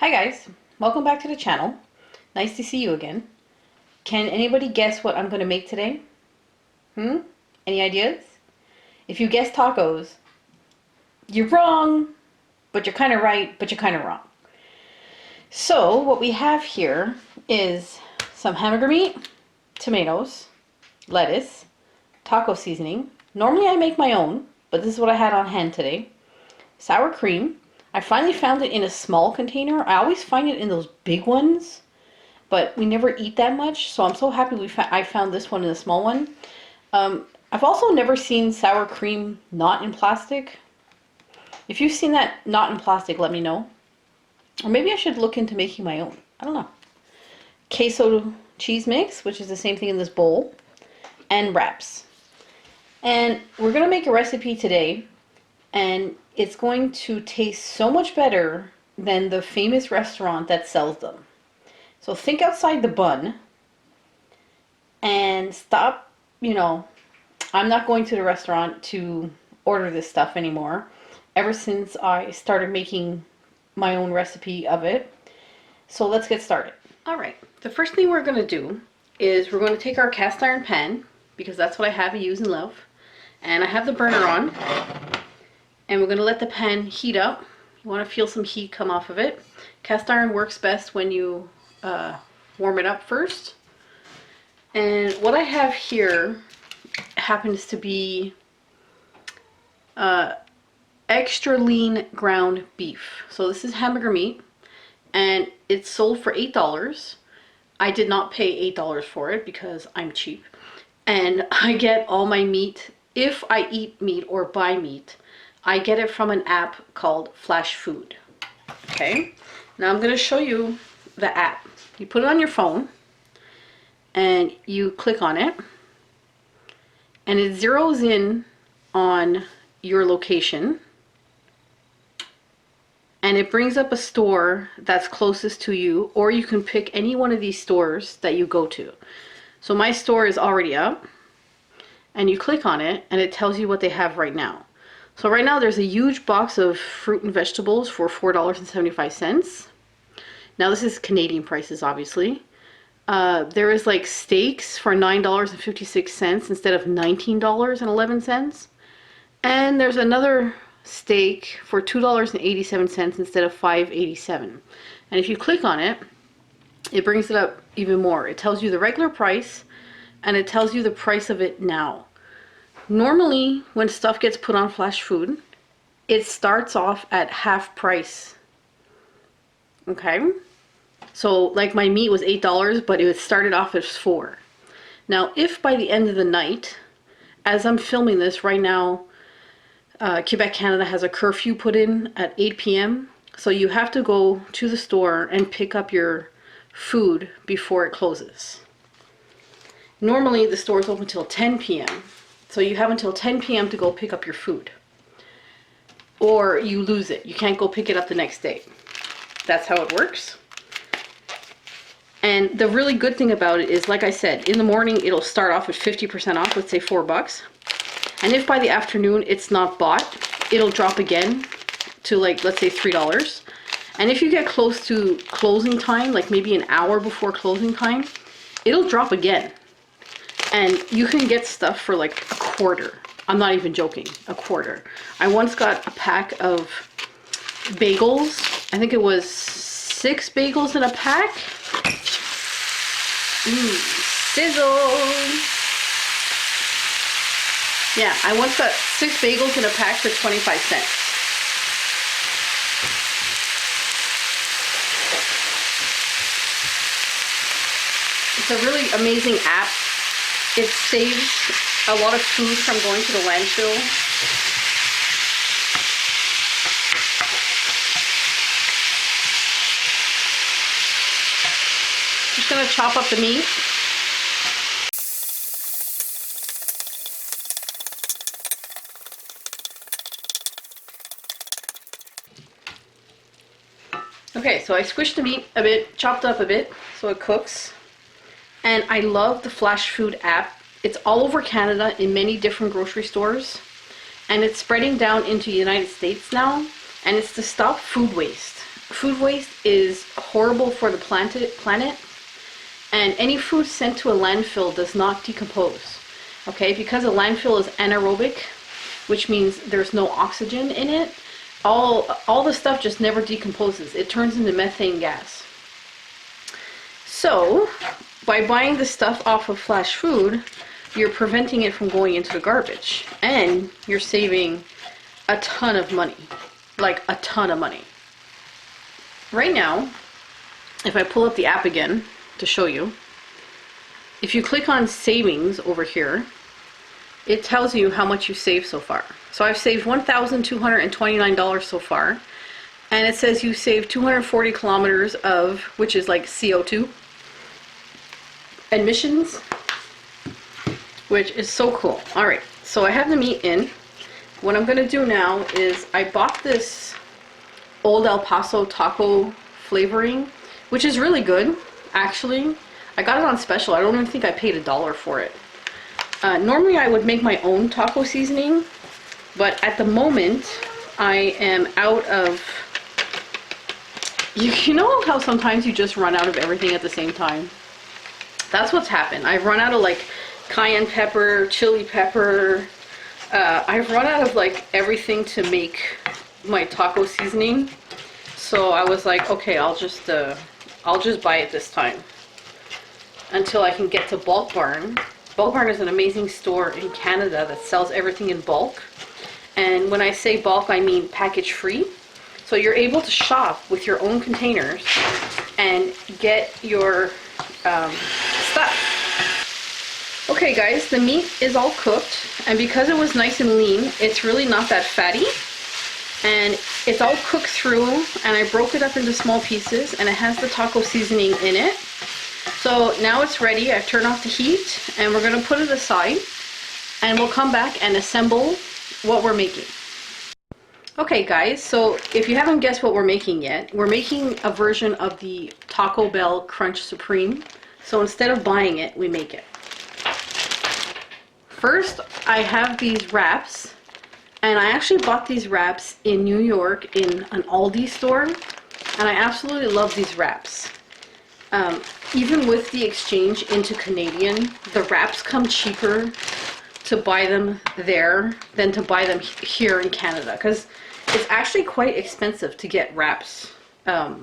Hi guys, welcome back to the channel. Nice to see you again. Can anybody guess what I'm going to make today? Any ideas? If you guess tacos, you're wrong, but you're kind of right, but you're kind of wrong. So what we have here is some hamburger meat, tomatoes, lettuce, taco seasoning. Normally I make my own, but this is what I had on hand today. Sour cream. I finally found it in a small container. I always find it in those big ones, but we never eat that much, so I'm so happy I found this one in a small one. I've also never seen sour cream not in plastic. If you've seen that not in plastic, let me know. Or maybe I should look into making my own. I don't know. Queso cheese mix, which is the same thing in this bowl, and wraps. And we're going to make a recipe today, and it's going to taste so much better than the famous restaurant that sells them. So think outside the bun and stop, I'm not going to the restaurant to order this stuff anymore ever since I started making my own recipe of it. So let's get started. All right, the first thing we're going to do is we're going to take our cast iron pan, because that's what I have, I use and love. And I have the burner on. And we're going to let the pan heat up. You want to feel some heat come off of it. Cast iron works best when you warm it up first. And what I have here happens to be extra lean ground beef. So this is hamburger meat, and it's sold for $8. I did not pay $8 for it because I'm cheap. And I get all my meat, if I eat meat or buy meat, I get it from an app called Flash Food. Okay, now I'm going to show you the app. You put it on your phone and you click on it, and it zeroes in on your location, and it brings up a store that's closest to you, or you can pick any one of these stores that you go to. So my store is already up, and you click on it and it tells you what they have right now. So right now there's a huge box of fruit and vegetables for $4.75. Now this is Canadian prices, obviously. There is like steaks for $9.56 instead of $19.11. And there's another steak for $2.87 instead of $5.87. And if you click on it, it brings it up even more. It tells you the regular price, and it tells you the price of it now. Normally, when stuff gets put on Flash Food, it starts off at half price. Okay? So, like my meat was $8, but it started off as $4. Now, if by the end of the night, as I'm filming this right now, Quebec, Canada has a curfew put in at 8 p.m. So you have to go to the store and pick up your food before it closes. Normally, the store is open until 10 p.m. So you have until 10 p.m. to go pick up your food. Or you lose it. You can't go pick it up the next day. That's how it works. And the really good thing about it is, like I said, in the morning it'll start off at 50% off, let's say $4. And if by the afternoon it's not bought, it'll drop again to, like, let's say $3. And if you get close to closing time, like maybe an hour before closing time, it'll drop again. And you can get stuff for like a quarter. I'm not even joking, a quarter. I once got a pack of bagels. I think it was 6 bagels in a pack. Sizzle! Yeah, I once got 6 bagels in a pack for 25 cents. It's a really amazing app. It saves a lot of food from going to the landfill. Just gonna chop up the meat. Okay, so I squished the meat a bit, chopped up a bit, so it cooks. And I love the Flash Food app. It's all over Canada in many different grocery stores. And it's spreading down into the United States now. And it's to stop food waste. food waste is horrible for the planet, and any food sent to a landfill does not decompose. Okay, because a landfill is anaerobic, which means there's no oxygen in it, all the stuff just never decomposes. It turns into methane gas. So, by buying the stuff off of Flash Food, you're preventing it from going into the garbage, and you're saving a ton of money. Like a ton of money. Right now, if I pull up the app again to show you, if you click on savings over here, it tells you how much you saved so far. So I've saved $1,229 so far, and it says you saved 240 kilometers of, which is like CO2 emissions, which is so cool. All right, so I have the meat in. What I'm gonna do now is I bought this Old El Paso taco flavoring, which is really good, actually. I got it on special. I don't even think I paid $1 for it. Normally I would make my own taco seasoning, but at the moment I am out of, you know how sometimes you just run out of everything at the same time? That's what's happened. I've run out of like cayenne pepper, chili pepper. I've run out of like everything to make my taco seasoning. So I was like, okay, I'll just buy it this time until I can get to Bulk Barn. Bulk Barn is an amazing store in Canada that sells everything in bulk. And when I say bulk, I mean package free. So you're able to shop with your own containers and get your stuff. Okay guys, the meat is all cooked, and because it was nice and lean, it's really not that fatty. And it's all cooked through, and I broke it up into small pieces, and it has the taco seasoning in it. So now it's ready. I've turned off the heat, and we're gonna put it aside, and we'll come back and assemble what we're making. Okay guys, so if you haven't guessed what we're making yet, we're making a version of the Taco Bell Crunch Supreme. So instead of buying it, we make it. First, I have these wraps, and I actually bought these wraps in New York in an Aldi store, and I absolutely love these wraps. Even with the exchange into Canadian, the wraps come cheaper to buy them there than to buy them here in Canada, because it's actually quite expensive to get wraps. They're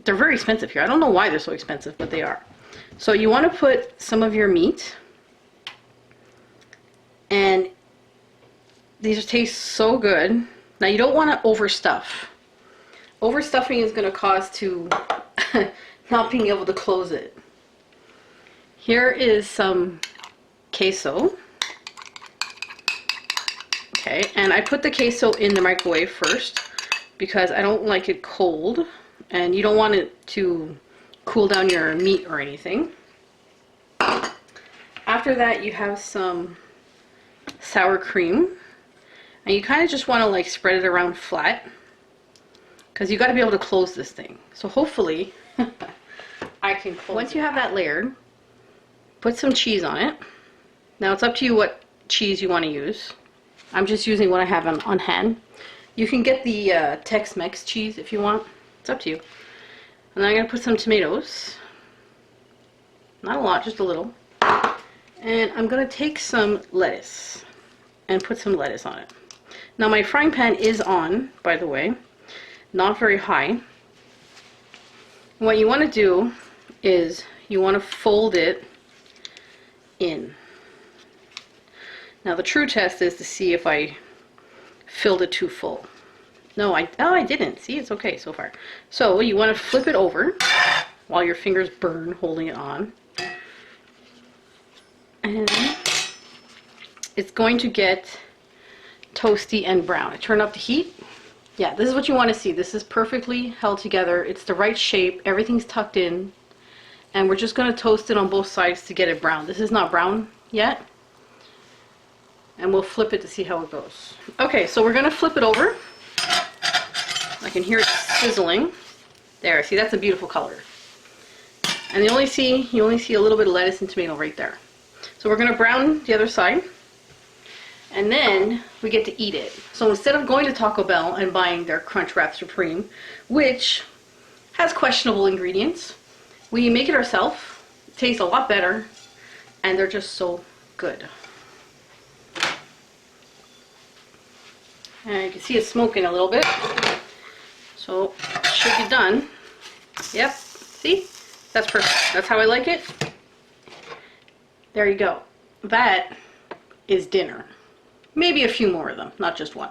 very expensive here. I don't know why they're so expensive, but they are. So you want to put some of your meat, and these taste so good. Now you don't want to overstuff. Overstuffing is going to cause to not being able to close it. Here is some queso. Okay, and I put the queso in the microwave first because I don't like it cold, and you don't want it to cool down your meat or anything. After that, you have some sour cream, and you kind of just want to like spread it around flat because you got to be able to close this thing. So hopefully I can close. Once you have that layered, put some cheese on it. Now it's up to you what cheese you want to use. I'm just using what I have on hand. You can get the Tex-Mex cheese if you want. It's up to you. And then I'm going to put some tomatoes. Not a lot, just a little. And I'm going to take some lettuce and put some lettuce on it. Now my frying pan is on, by the way, not very high. What you want to do is you want to fold it in. Now the true test is to see if I filled it too full. No, I didn't. See, it's okay so far. So you want to flip it over while your fingers burn holding it on. And it's going to get toasty and brown. I turn up the heat. Yeah, this is what you want to see. This is perfectly held together. It's the right shape. Everything's tucked in. And we're just going to toast it on both sides to get it brown. This is not brown yet. And we'll flip it to see how it goes. Okay, so we're going to flip it over. I can hear it sizzling. There, see, that's a beautiful color. And you only see a little bit of lettuce and tomato right there. So we're going to brown the other side. And then we get to eat it. So instead of going to Taco Bell and buying their Crunchwrap Supreme, which has questionable ingredients, we make it ourselves. It tastes a lot better, and they're just so good. And you can see it's smoking a little bit. So it should be done. Yep, see? That's perfect. That's how I like it. There you go. That is dinner. Maybe a few more of them, not just one.